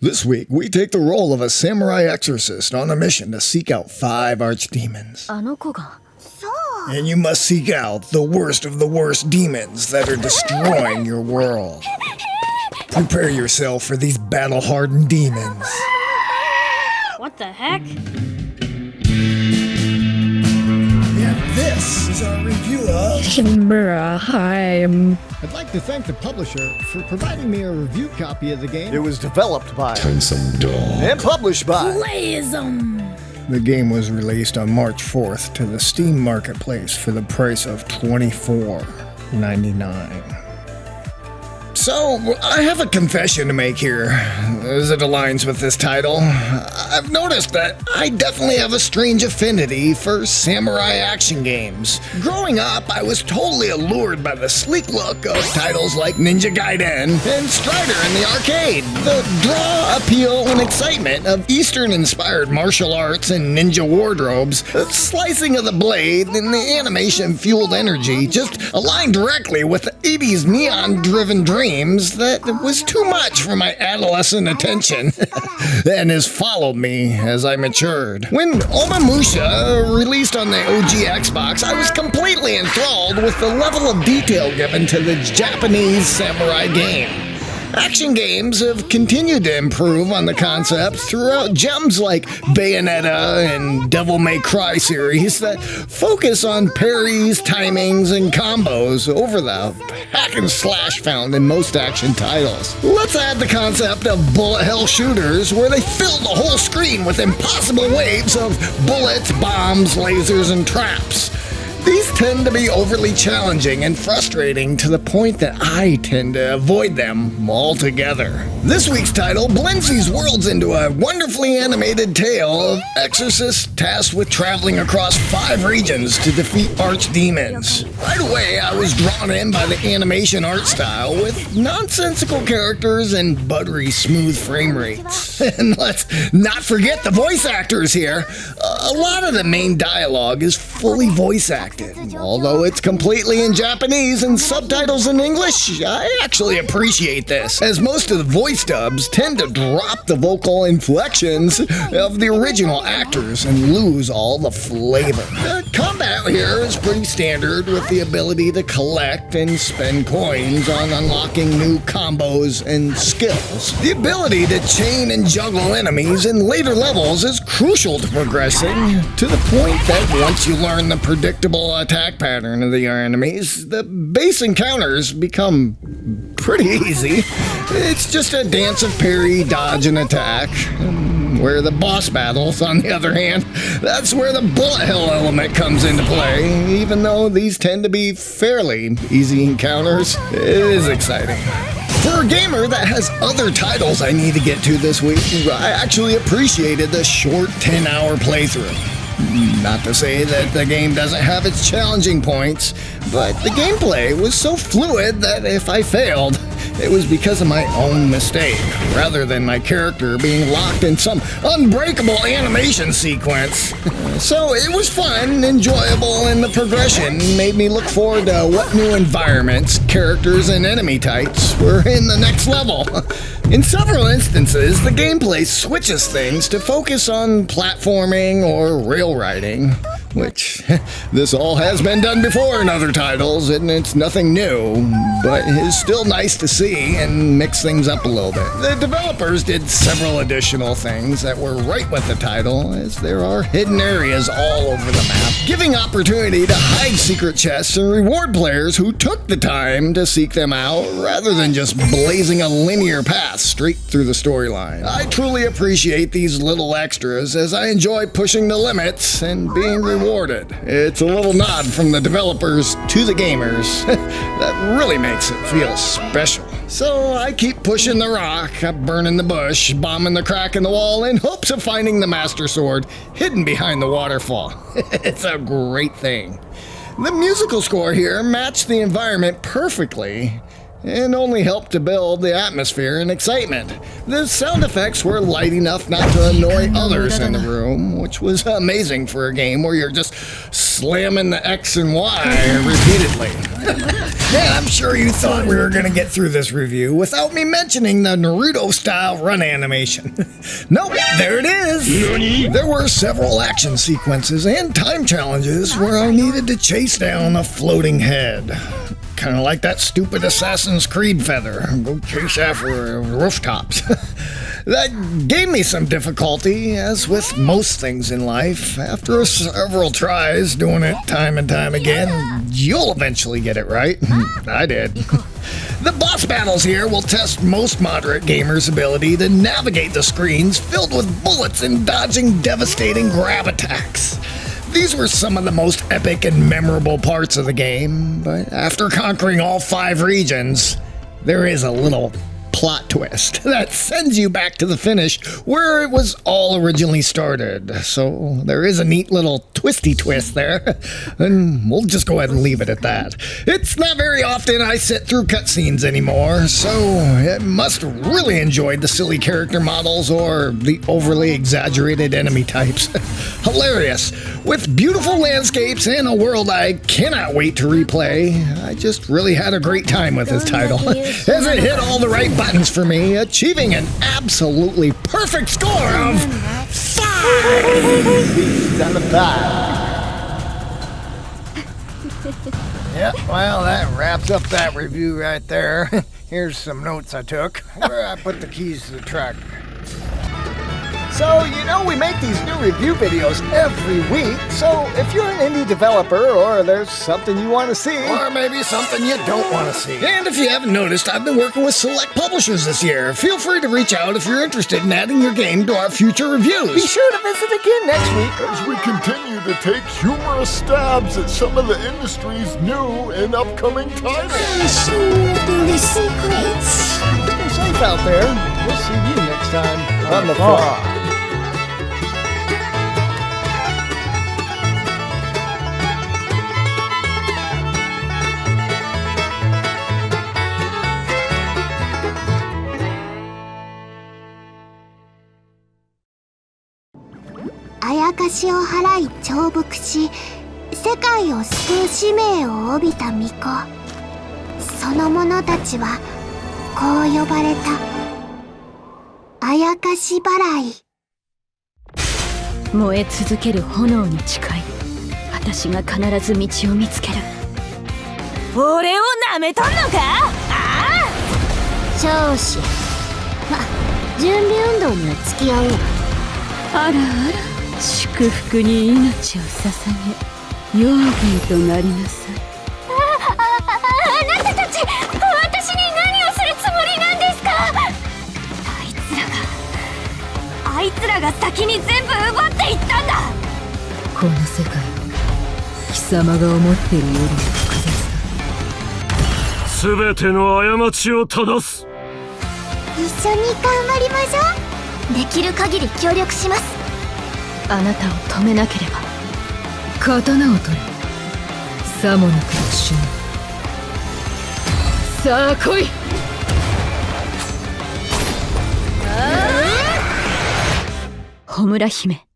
This week, we take the role of a samurai exorcist on a mission to seek out 5 archdemons. あの子が。 And you must seek out the worst of the worst demons that are destroying your world. Prepare yourself for these battle-hardened demons. What the heck? And this is our review of Homura Hime. I'd like to thank the publisher for providing me a review copy of the game. It was developed by Dog. and published by PLAYISM. The game was released on March 4th to the Steam Marketplace for the price of $24.99. So, I have a confession to make here, as it aligns with this title. I've noticed that I definitely have a strange affinity for samurai action games. Growing up, I was totally allured by the sleek look of titles like Ninja Gaiden and Strider in the arcade. The draw, appeal, and excitement of Eastern-inspired martial arts and ninja wardrobes, the slicing of the blade, and the animation-fueled energy just aligned directly with the 80s neon-driven dream that was too much for my adolescent attention and has followed me as I matured. When Onimusha released on the OG Xbox, I was completely enthralled with the level of detail given to the Japanese samurai game. Action games have continued to improve on the concepts throughout gems like Bayonetta and Devil May Cry series that focus on parries, timings, and combos over the hack and slash found in most action titles. Let's add the concept of bullet hell shooters where they fill the whole screen with impossible waves of bullets, bombs, lasers, and traps. These tend to be overly challenging and frustrating to the point that I tend to avoid them altogether. This week's title blends these worlds into a wonderfully animated tale of exorcists tasked with traveling across 5 regions to defeat archdemons. Right away, I was drawn in by the animation art style with nonsensical characters and buttery smooth frame rates. And let's not forget the voice actors here. A lot of the main dialogue is fully voice acted. Although it's completely in Japanese and subtitles in English, I actually appreciate this, as most of the voice dubs tend to drop the vocal inflections of the original actors and lose all the flavor. The combat here is pretty standard, with the ability to collect and spend coins on unlocking new combos and skills. The ability to chain and juggle enemies in later levels is crucial to progressing, to the point that once you learn the predictable attack pattern of the enemies, the base encounters become pretty easy. It's just a dance of parry, dodge, and attack. Where the boss battles, on the other hand, that's where the bullet hell element comes into play. Even though these tend to be fairly easy encounters, it is exciting. For a gamer that has other titles I need to get to this week, I actually appreciated the short 10-hour playthrough. Not to say that the game doesn't have its challenging points, but the gameplay was so fluid that if I failed, it was because of my own mistake, rather than my character being locked in some unbreakable animation sequence. So it was fun, enjoyable, and the progression made me look forward to what new environments, characters, and enemy types were in the next level. In several instances, the gameplay switches things to focus on platforming or rail riding, which this all has been done before in other titles, and it's nothing new, but it's still nice to see and mix things up a little bit. The developers did several additional things that were right with the title, as there are hidden areas all over the map, giving opportunity to hide secret chests and reward players who took the time to seek them out, rather than just blazing a linear path straight through the storyline. I truly appreciate these little extras, as I enjoy pushing the limits and being rewarded. It's a little nod from the developers to the gamers that really makes it feel special. So I keep pushing the rock, burning the bush, bombing the crack in the wall in hopes of finding the Master Sword hidden behind the waterfall. It's a great thing. The musical score here matched the environment perfectly, and only helped to build the atmosphere and excitement. The sound effects were light enough not to annoy others in the room, which was amazing for a game where you're just slamming the X and Y repeatedly. Yeah, I'm sure you thought we were going to get through this review without me mentioning the Naruto-style run animation. Nope, there it is! There were several action sequences and time challenges where I needed to chase down a floating head. Kind of like that stupid Assassin's Creed feather. Go chase after rooftops. That gave me some difficulty, as with most things in life. After several tries doing it time and time again, you'll eventually get it right. I did. The boss battles here will test most moderate gamers' ability to navigate the screens filled with bullets and dodging devastating grab attacks. These were some of the most epic and memorable parts of the game, but after conquering all 5 regions, there is a little plot twist that sends you back to the finish where it was all originally started. So there is a neat little twisty twist there, and we'll just go ahead and leave it at that. It's not very often I sit through cutscenes anymore, so I must have really enjoyed the silly character models or the overly exaggerated enemy types. Hilarious. With beautiful landscapes and a world I cannot wait to replay, I just really had a great time with this title, as it hit all the right buttons for me, achieving an absolutely perfect score of 5 out of 5. Yeah, well, that wraps up that review right there. Here's some notes I took where I put the keys to the truck. So, you know, we make these new review videos every week, so if you're an indie developer or there's something you want to see, Or maybe something you don't want to see. And if you haven't noticed, I've been working with select publishers this year. Feel free to reach out if you're interested in adding your game to our future reviews. be sure to visit again next week. As we continue to take humorous stabs at some of the industry's new and upcoming titles. Stay safe out there. We'll see you next time on the farm. あやかしを払い長伏し、世界を救う使命を帯びた巫女。その者たちはこう呼ばれた。あやかし払い。燃え続ける炎に近い。私が必ず道を見つける。俺を舐めとんのか？ああ！少子。ま、準備運動には付き合うわ。あらあら、祝福に命を捧げ、ヨーギーとなりなさい。あなたたち、私に何をするつもりなんですか？あいつらが先に全部奪っていったんだ。この世界は貴様が思っているよりも複雑だ。全ての過ちを正す。一緒に頑張りましょう。できる限り協力します。あなたを止めなければ。刀を取れ。さもなくの主任。さあ来い。ホムラ姫。